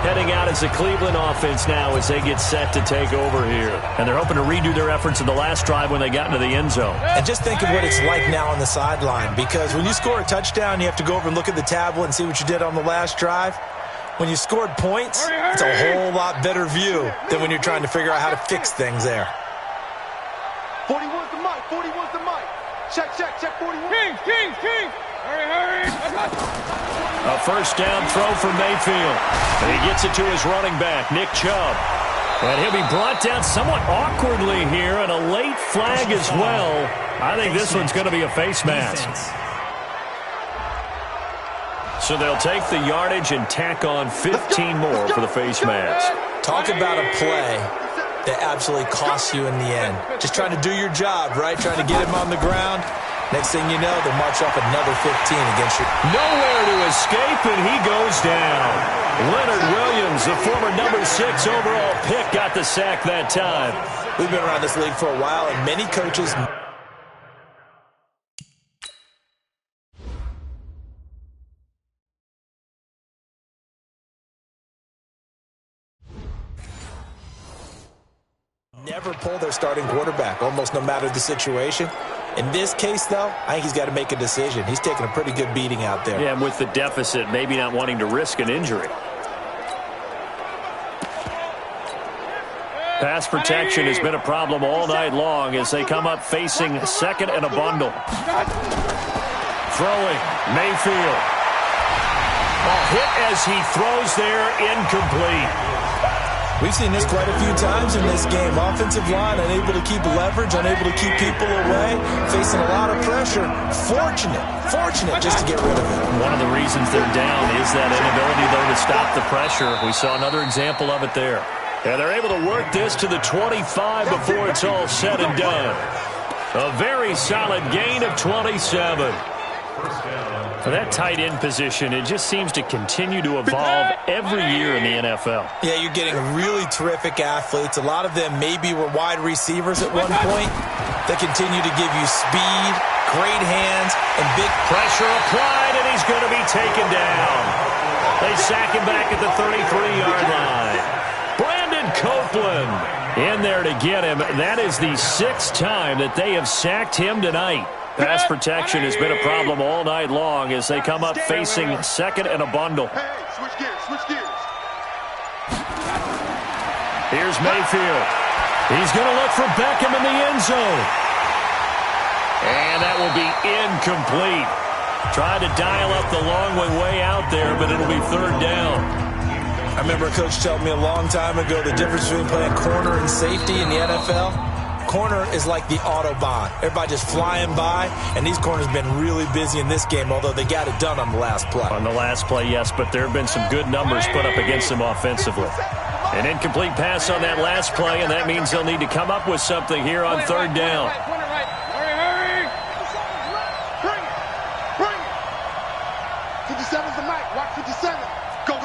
Heading out as the Cleveland offense now as they get set to take over here. And they're hoping to redo their efforts in the last drive when they got into the end zone. And just think of what it's like now on the sideline, because when you score a touchdown, you have to go over and look at the tablet and see what you did on the last drive. When you scored points, it's a whole lot better view than when you're trying to figure out how to fix things there. 41's the mic, 41's the mic. Check, 41. King. Hurry. A 1st down throw for Mayfield. And he gets it to his running back, Nick Chubb. And he'll be brought down somewhat awkwardly here, and a late flag as well. I think this one's going to be a face mask. So they'll take the yardage and tack on 15 more for the face mask. Talk about a play that absolutely costs you in the end. Just trying to do your job, right? Trying to get him on the ground. Next thing you know, they'll march off another 15 against you. Nowhere to escape, and he goes down. Leonard Williams, the former number 6 overall pick, got the sack that time. We've been around this league for a while, and many coaches... never pull their starting quarterback, almost no matter the situation. In this case, though, I think he's got to make a decision. He's taking a pretty good beating out there. Yeah, and with the deficit, maybe not wanting to risk an injury. Pass protection has been a problem all night long as they come up facing second and a bundle. Throwing, Mayfield. A hit as he throws there, incomplete. We've seen this quite a few times in this game. Offensive line unable to keep leverage, unable to keep people away, facing a lot of pressure. Fortunate just to get rid of it. One of the reasons they're down is that inability, though, to stop the pressure. We saw another example of it there. And they're able to work this to the 25 before it's all said and done. A very solid gain of 27. For that tight end position, it just seems to continue to evolve every year in the NFL. Yeah, you're getting really terrific athletes. A lot of them maybe were wide receivers at one point. They continue to give you speed, great hands, and big pressure applied, and he's going to be taken down. They sack him back at the 33-yard line. Brandon Copeland in there to get him. That is the 6th time that they have sacked him tonight. Pass protection has been a problem all night long as they come up facing second and a bundle. Switch gears. Here's Mayfield. He's going to look for Beckham in the end zone. And that will be incomplete. Tried to dial up the long way out there, but it'll be third down. I remember a coach telling me a long time ago the difference between playing corner and safety in the NFL. Corner is like the Autobahn. Everybody just flying by, and these corners have been really busy in this game, although they got it done on the last play. On the last play, yes, but there have been some good numbers put up against them offensively. An incomplete pass on that last play, and that means they'll need to come up with something here on third down. Hurry. Bring it. 57's the mic. Watch 57. Go.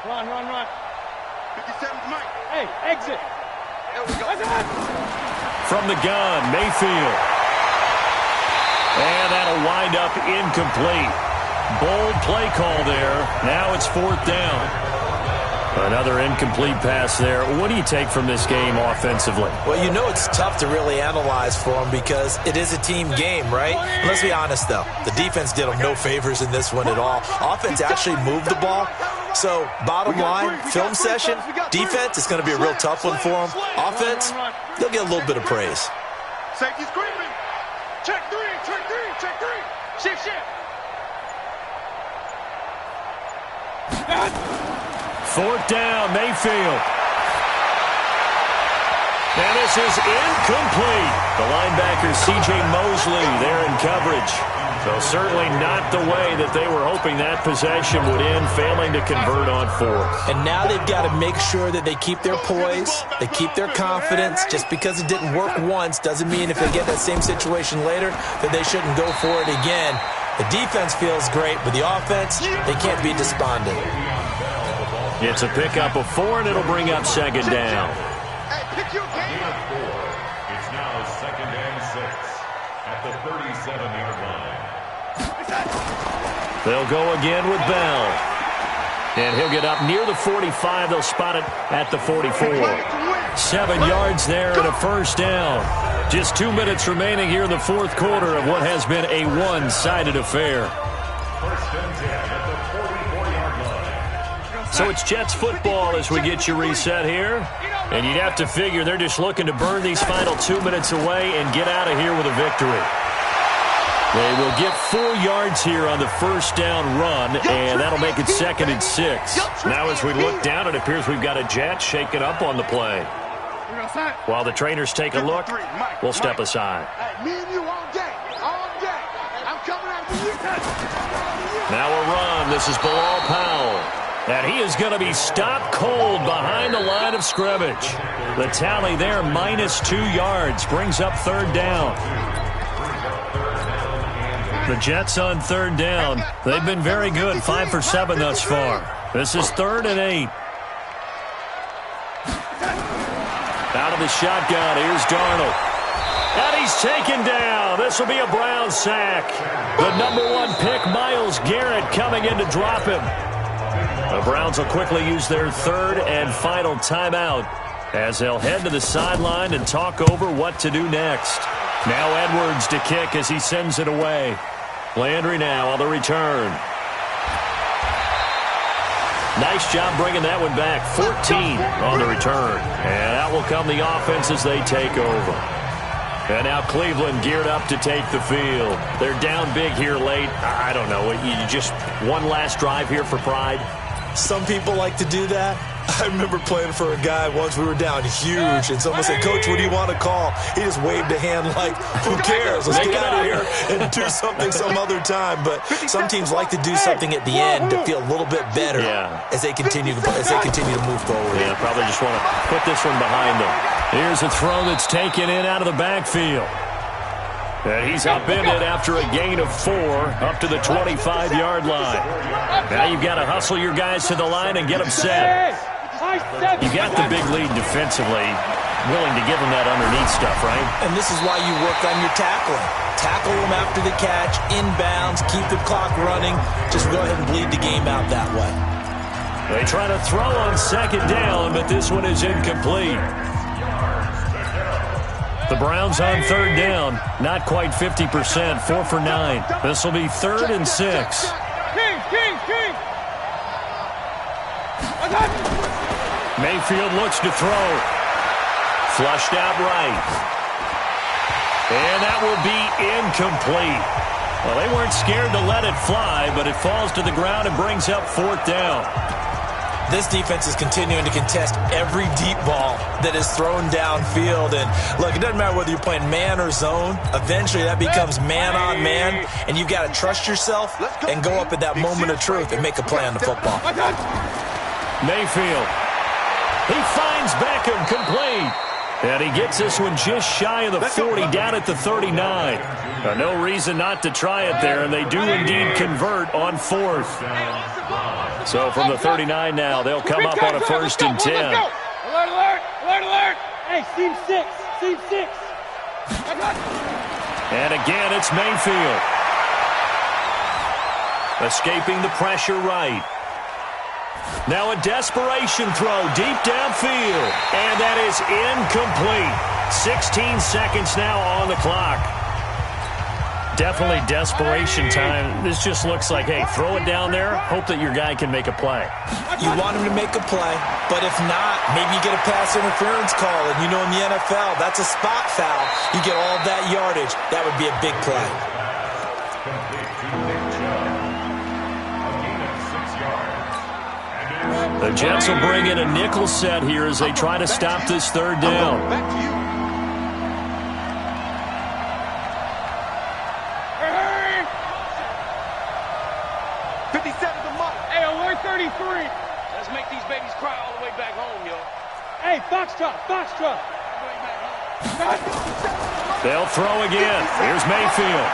Run. 57's the mic. Hey, exit. From the gun, Mayfield. And that'll wind up incomplete. Bold play call there. Now it's fourth down. Another incomplete pass there. What do you take from this game offensively? Well, you know it's tough to really analyze for them because it is a team game, right? And let's be honest, though. The defense did them no favors in this one at all. Offense actually moved the ball. So, bottom line, film session, defense, it's going to be a real tough one for them. Offense, they'll get a little bit of praise. Safety screaming. Check three. Shift. Fourth down, Mayfield. And this is incomplete. The linebacker, C.J. Mosley, there in coverage. So certainly not the way that they were hoping that possession would end, failing to convert on fourth. And now they've got to make sure that they keep their poise, they keep their confidence. Just because it didn't work once doesn't mean if they get that same situation later that they shouldn't go for it again. The defense feels great, but the offense, they can't be despondent. It's a pickup of 4, and it'll bring up second down. Hey, pick your game up. It's now second and 6 at the 37-yard line. They'll go again with Bell. And he'll get up near the 45. They'll spot it at the 44. 7 yards there and a first down. Just 2 minutes remaining here in the fourth quarter of what has been a one-sided affair. First and 10 at the 44-yard line. So it's Jets football as we get you reset here. And you'd have to figure they're just looking to burn these final 2 minutes away and get out of here with a victory. They will get 4 yards here on the first down run, and that'll make it 2nd and 6. Now as we look down, it appears we've got a jet shaking up on the play. While the trainers take a look, we'll step aside. Me and you all day. All day. I'm coming after you. Now a run. This is Bilal Powell. And he is going to be stopped cold behind the line of scrimmage. The tally there, -2 yards, brings up 3rd down. The Jets on 3rd down. They've been very good, 5 for 7 thus far. This is 3rd and 8. Out of the shotgun, here's Darnold. And he's taken down. This will be a Brown sack. The #1 pick, Myles Garrett, coming in to drop him. The Browns will quickly use their 3rd and final timeout as they'll head to the sideline and talk over what to do next. Now Edwards to kick as he sends it away. Landry now on the return. Nice job bringing that one back. 14 on the return. And out will come the offense as they take over. And now Cleveland geared up to take the field. They're down big here late. I don't know. You just one last drive here for pride? Some people like to do that. I remember playing for a guy once. We were down huge, and someone said, "Coach, what do you want to call?" He just waved a hand like, "Who cares? Let's get out of here and do something some other time." But some teams like to do something at the end to feel a little bit better as they continue to move forward. Yeah, probably just want to put this one behind them. Here's a throw that's taken in out of the backfield. And he's upended after a gain of 4 up to the 25-yard line. Now you've got to hustle your guys to the line and get them set. You got the big lead defensively, willing to give them that underneath stuff, right? And this is why you work on your tackling. Tackle them after the catch, inbounds, keep the clock running. Just go ahead and bleed the game out that way. They try to throw on 2nd down, but this one is incomplete. The Browns on 3rd down, not quite 50%, 4 for 9. This will be 3rd and 6. Mayfield looks to throw. Flushed out right. And that will be incomplete. Well, they weren't scared to let it fly, but it falls to the ground and brings up 4th down. This defense is continuing to contest every deep ball that is thrown downfield. And, look, it doesn't matter whether you're playing man or zone. Eventually, that becomes man-on-man, and you've got to trust yourself and go up at that moment of truth and make a play on the football. Mayfield. He finds Beckham complete. And he gets this one just shy of the 40, down at the 39. No reason not to try it there, and they do indeed convert on 4th. So from the 39 now, they'll come up on a 1st and 10. Alert, alert, alert, alert. Hey, seam 6, seam 6. And again, it's Mayfield. Escaping the pressure right. Now a desperation throw deep downfield. And that is incomplete. 16 seconds now on the clock. Definitely desperation time. This just looks like, hey, throw it down there, hope that your guy can make a play. You want him to make a play, but if not, maybe you get a pass interference call. And you know in the NFL, that's a spot foul. You get all that yardage. That would be a big play. The Jets will bring in a nickel set here as they try to stop this 3rd down. Back to you. Hey, 57's a mark. hey, alert 33. Let's make these babies cry all the way back home, yo. Hey, Foxtrot, Foxtrot. They'll throw again. Here's Mayfield.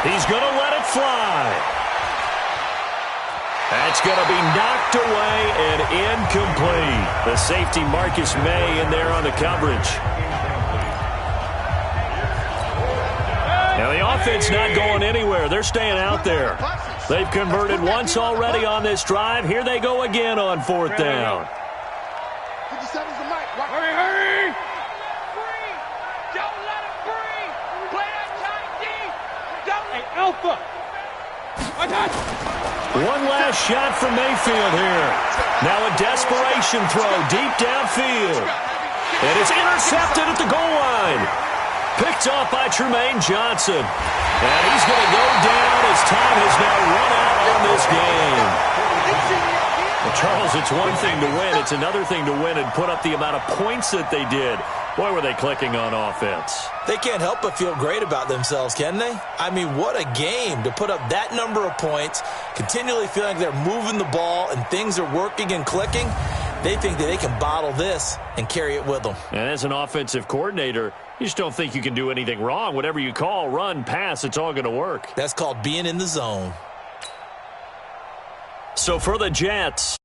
He's going to let it fly. That's going to be knocked away and incomplete. The safety Marcus May in there on the coverage. Now the offense not going anywhere. They're staying out there. They've converted once already on this drive. Here they go again on 4th down. 57's the mic. Hurry, hurry. Free! Don't let him free! Play that tight deep! Don't Hey, Alpha. One last shot from Mayfield here. Now a desperation throw deep downfield. And it's intercepted at the goal line. Picked off by Trumaine Johnson. And he's going to go down as time has now run out on this game. Well, Charles, it's one thing to win. It's another thing to win and put up the amount of points that they did. Boy, were they clicking on offense. They can't help but feel great about themselves, can they? I mean, what a game to put up that number of points, continually feeling like they're moving the ball and things are working and clicking. They think that they can bottle this and carry it with them. And as an offensive coordinator, you just don't think you can do anything wrong. Whatever you call, run, pass, it's all going to work. That's called being in the zone. So for the Jets,